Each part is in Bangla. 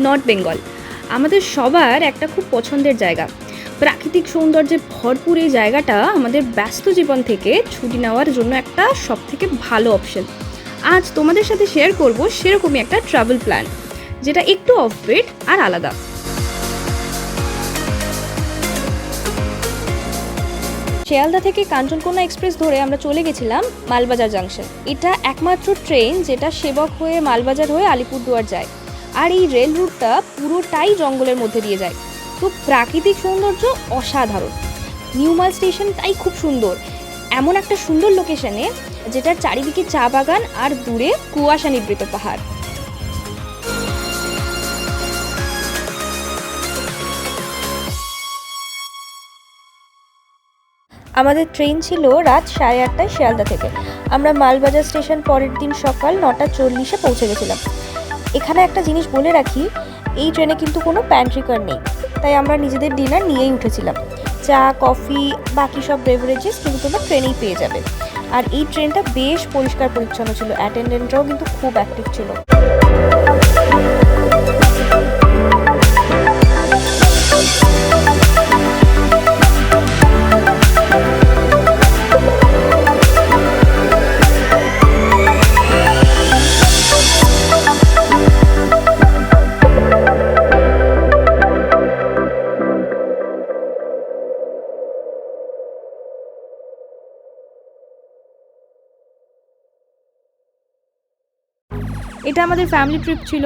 নর্থ বেঙ্গল আমাদের সবার একটা খুব পছন্দের জায়গা। প্রাকৃতিক সৌন্দর্যে ভরপুর এই জায়গাটা আমাদের ব্যস্ত জীবন থেকে ছুটি নেওয়ার জন্য একটা সবথেকে ভালো অপশন। আজ তোমাদের সাথে শেয়ার করব সেরকমই একটা ট্রাভেল প্ল্যান, যেটা একটু অফবিট আর আলাদা। শিয়ালদা থেকে কাঞ্চনকন্যা এক্সপ্রেস ধরে আমরা চলে গেছিলাম মালবাজার জাংশন। এটা একমাত্র ট্রেন যেটা সেবক হয়ে মালবাজার হয়ে আলিপুরদুয়ার যায়। আর এই রেল রুটটা পুরোটাই জঙ্গলের মধ্যে দিয়ে যায়। তো প্রাকৃতিক সৌন্দর্য অসাধারণ। নিউমাল স্টেশন তাই খুব সুন্দর, এমন একটা সুন্দর লোকেশনে যেটার চারিদিকে চা বাগান আর দূরে কুয়াশা নিবৃত পাহাড়। আমাদের ট্রেন ছিল রাত 8:30টায় শিয়ালদা থেকে। আমরা মালবাজার স্টেশন পরের দিন সকাল 9:40-এ পৌঁছে গেছিলাম। এখানে একটা জিনিস বলে রাখি, এই ট্রেনে কিন্তু কোনো প্যান্ট্রি কার নেই, তাই আমরা নিজেদের ডিনার নিয়েই উঠেছিলাম। চা, কফি, বাকি সব বেভারেজেস কিন্তু তোমরা ট্রেনেই পেয়ে যাবে। আর এই ট্রেনটা বেশ পরিষ্কার পরিচ্ছন্ন ছিল, অ্যাটেন্ডেন্টরাও কিন্তু খুব অ্যাক্টিভ ছিল। এটা আমাদের ফ্যামিলি ট্রিপ ছিল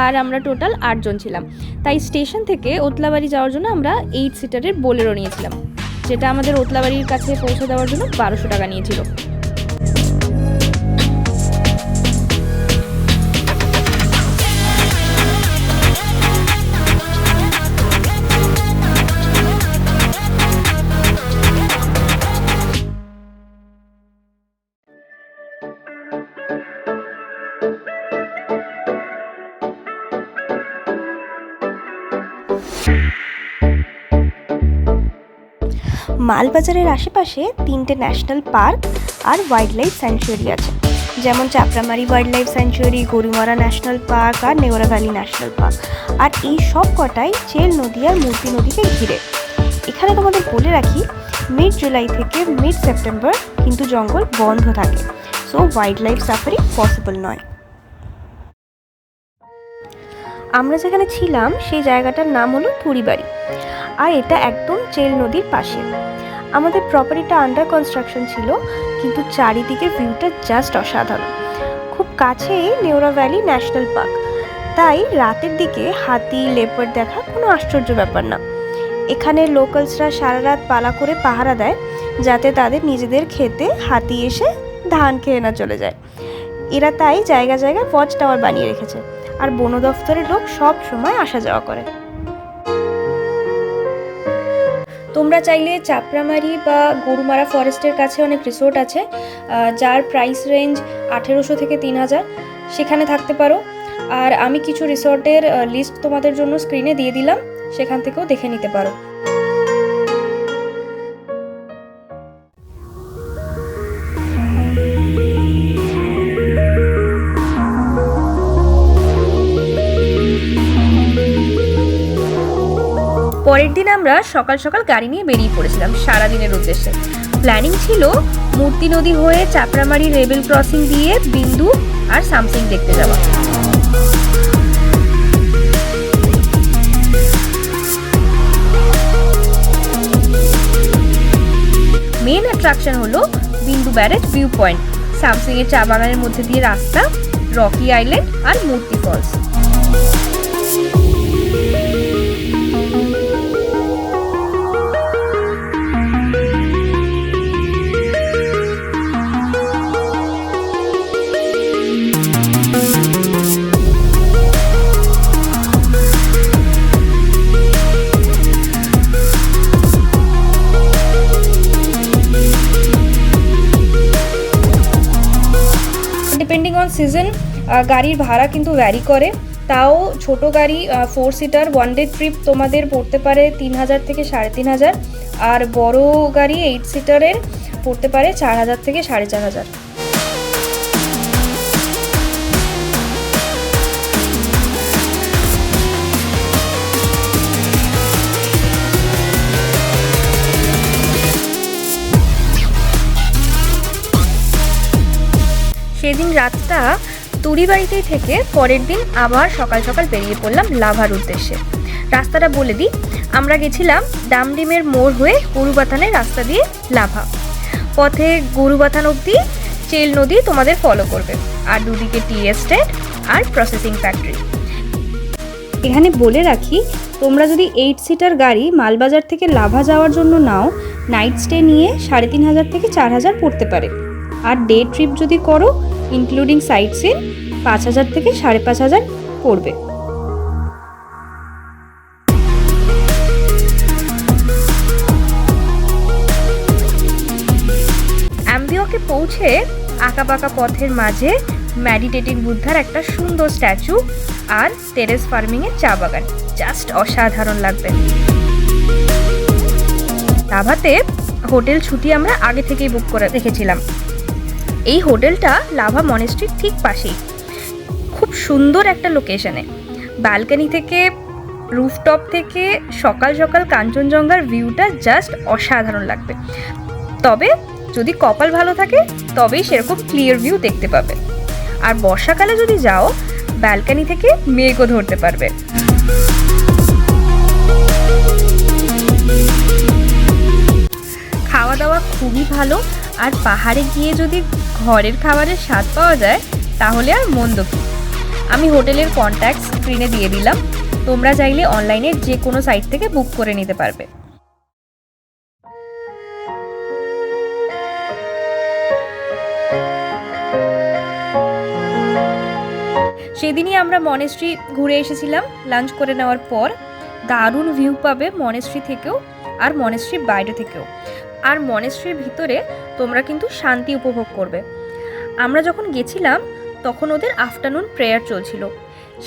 আর আমরা টোটাল 8 জন ছিলাম। তাই স্টেশন থেকে ওতলাবাড়ি যাওয়ার জন্য আমরা 8 সিটারের বোলেরো নিয়েছিলাম, যেটা আমাদের ওতলাবাড়ির কাছে পৌঁছে দেওয়ার জন্য 1200 টাকা নিয়েছিল। মালবাজারের আশেপাশে 3টে ন্যাশনাল পার্ক আর ওয়াইল্ড লাইফ স্যাংচুয়ারি আছে, যেমন Chapramari wildlife sanctuary, Gorumara national park আর নেওরা ভ্যালি ন্যাশনাল পার্ক। আর এই সব কটাই চেল নদী আর মূর্তি নদীকে ঘিরে। এখানে তোমাদের বলে রাখি, মিড জুলাই থেকে মিড সেপ্টেম্বর কিন্তু জঙ্গল বন্ধ থাকে, so wild life safari possible নয়। আমরা যেখানে ছিলাম সেই জায়গাটার নাম হলো থুরিবাড়ি, আর এটা একদম চেল নদীর পাশে। আমাদের প্রপার্টিটা আন্ডার কনস্ট্রাকশন ছিল, কিন্তু চারিদিকে ভিউটা জাস্ট অসাধারণ। খুব কাছেই নেওরা ভ্যালি ন্যাশনাল পার্ক, তাই রাতের দিকে হাতি, লেপার্ড দেখা কোনো আশ্চর্য ব্যাপার না। এখানে লোকালসরা সারা রাত পালা করে পাহারা দেয়, যাতে তাদের নিজেদের খেতে হাতি এসে ধান খেয়ে না চলে যায়। এরা তাই জায়গা জায়গায় ওয়াচ টাওয়ার বানিয়ে রেখেছে, আর বন দফতরের লোক সব সময় আসা যাওয়া করে। তোমরা চাইলে চাপড়ামারি বা গরুমারা ফরেস্টের কাছে অনেক রিসোর্ট আছে, যার প্রাইস রেঞ্জ 1800 থেকে 3000, সেখানে থাকতে পারো। আর আমি কিছু রিসোর্টের লিস্ট তোমাদের জন্য স্ক্রিনে দিয়ে দিলাম, সেখান থেকেও দেখে নিতে পারো। পরের দিন আমরা সকাল সকাল গাড়ি নিয়ে বেরিয়ে পড়েছিলাম সারাদিনের উদ্দেশ্যে। প্ল্যানিং ছিল মূর্তি নদী হয়ে চাপড়ামারি রেবেল ক্রসিং দিয়ে বিন্দু আর সামসিং দেখতে যাওয়া। মেন অ্যাট্রাকশন হলো বিন্দু ব্যারেজ ভিউ পয়েন্ট, সামসিং এর চা বাগানের মধ্যে দিয়ে রাস্তা, রকি আইল্যান্ড আর মূর্তি ফলস। ডিপেন্ডিং অন সিজন গাড়ির ভাড়া কিন্তু ভ্যারি করে। তাও ছোট গাড়ি 4 সিটার ওয়ান ডে ট্রিপ তোমাদের পড়তে পারে 3000 থেকে 3500, আর বড় গাড়ি 8 সিটারের পড়তে পারে 4000 থেকে 4500। সেদিন রাতটা তুড়িবাড়িতেই থেকে পরের দিন আবার সকাল সকাল বেরিয়ে পড়লাম লাভার উদ্দেশ্যে। রাস্তাটা বলে দিই, আমরা গেছিলাম ডামডিমের মোড় হয়ে গরুবাথানের রাস্তা দিয়ে লাভা। পথে গরুবাথান অবধি চেল নদী তোমাদের ফলো করবে, আর দুদিকে টি এস্টেট আর প্রসেসিং ফ্যাক্টরি। এখানে বলে রাখি, তোমরা যদি 8 সিটার গাড়ি মালবাজার থেকে লাভা যাওয়ার জন্য নাও, নাইট স্টে নিয়ে 3,500 থেকে 4,000 পড়তে পারে। আর ডে ট্রিপ যদি করো ইনক্লুডিং সাইট সিন 5,000 থেকে 5,500 পড়বে। অ্যাম্বিওকে পৌঁছে আঁকাবাঁকা পথের মাঝে মেডিটেটিং বুদ্ধার একটা সুন্দর স্ট্যাচু আর টেরেস ফার্মিংয়ের চা বাগান, জাস্ট অসাধারণ লাগবে। লাভাতে হোটেল ছুটি আমরা আগে থেকেই বুক করে রেখেছিলাম। এই হোটেলটা লাভা মনেস্ট্রির ঠিক পাশেই, খুব সুন্দর একটা লোকেশনে। ব্যালকনি থেকে, রুফটপ থেকে সকাল সকাল কাঞ্চনজঙ্ঘার ভিউটা জাস্ট অসাধারণ লাগবে। তবে যদি কপাল ভালো থাকে তবেই সেরকম ক্লিয়ার ভিউ দেখতে পাবে। আর বর্ষাকালে যদি যাও, ব্যালকনি থেকে মেঘও ধরতে পারবে। খাওয়া দাওয়া খুবই ভালো, আর পাহাড়ে গিয়ে যদি ঘরের খাবারের স্বাদ পাওয়া যায় তাহলে আর মন্দ কি। আমি হোটেলের কন্ট্যাক্ট স্ক্রিনে দিয়ে দিলাম, তোমরা চাইলে অনলাইনে যে কোনো সাইট থেকে বুক করে নিতে পারবে। সেদিনই আমরা মনেস্ট্রি ঘুরে এসেছিলাম লাঞ্চ করে নেওয়ার পর। দারুণ ভিউ পাবে মনেস্ট্রি থেকেও আর মনেস্ট্রির বাইরে থেকেও। আর মনেস্ট্রির ভিতরে তোমরা কিন্তু শান্তি উপভোগ করবে। আমরা যখন গেছিলাম তখন ওদের আফটারনুন প্রেয়ার চলছিল,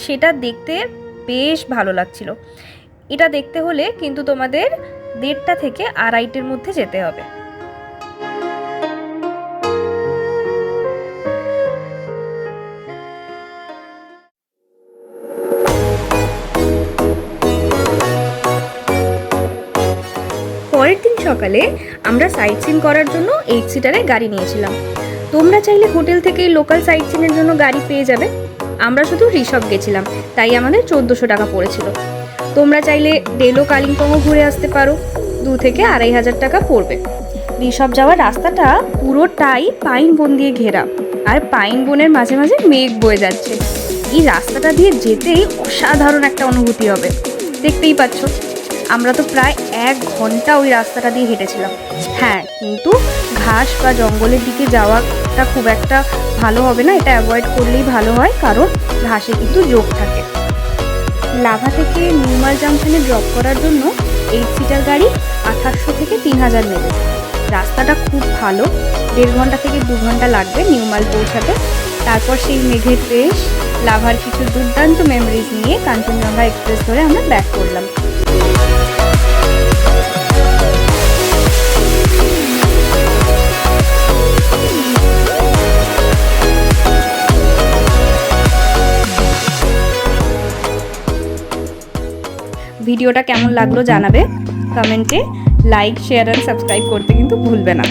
সেটা দেখতে বেশ ভালো লাগছিল। এটা দেখতে হলে কিন্তু তোমাদের 1:30 থেকে 2:30-এর মধ্যে যেতে হবে। পরের দিন সকালে আমরা সাইট সিন করার জন্য 8 সিটারে গাড়ি নিয়েছিলাম। তোমরা চাইলে হোটেল থেকেই লোকাল সাইট সিনের জন্য গাড়ি পেয়ে যাবে। আমরা শুধু ঋষভ গেছিলাম, তাই আমাদের 1400 টাকা পড়েছিল। তোমরা চাইলে ডেলো কালিম্পংও ঘুরে আসতে পারো, 2 থেকে 2,500 টাকা পড়বে। ঋষভ যাওয়ার রাস্তাটা পুরোটাই পাইন বন দিয়ে ঘেরা, আর পাইন বনের মাঝে মাঝে মেঘ বয়ে যাচ্ছে। এই রাস্তাটা দিয়ে যেতেই অসাধারণ একটা অনুভূতি হবে। দেখতেই পাচ্ছ, আমরা তো প্রায় 1 ঘন্টা ওই রাস্তাটা দিয়ে হেঁটেছিলাম। হ্যাঁ, কিন্তু ঘাস বা জঙ্গলের দিকে যাওয়াটা খুব একটা ভালো হবে না, এটা অ্যাভয়েড করলেই ভালো হয়, কারণ ঘাসে কিন্তু যোগ থাকে। লাভা থেকে নিউমাল জাংশনে ড্রপ করার জন্য 8 সিটার গাড়ি 2800 থেকে 3,000 নেবে। রাস্তাটা খুব ভালো, 1.5 ঘন্টা থেকে 2 ঘন্টা লাগবে নিউমাল পৌঁছাতে। তারপর সেই মেঘের দেশ, লাভার কিছু দুর্দান্ত মেমোরিজ নিয়ে কাঞ্চনজঙ্ঘা এক্সপ্রেস ধরে আমরা ব্যাক করলাম। ভিডিওটা কেমন লাগলো জানাবে কমেন্টে। লাইক, শেয়ার আর সাবস্ক্রাইব করতে কিন্তু ভুলবে না।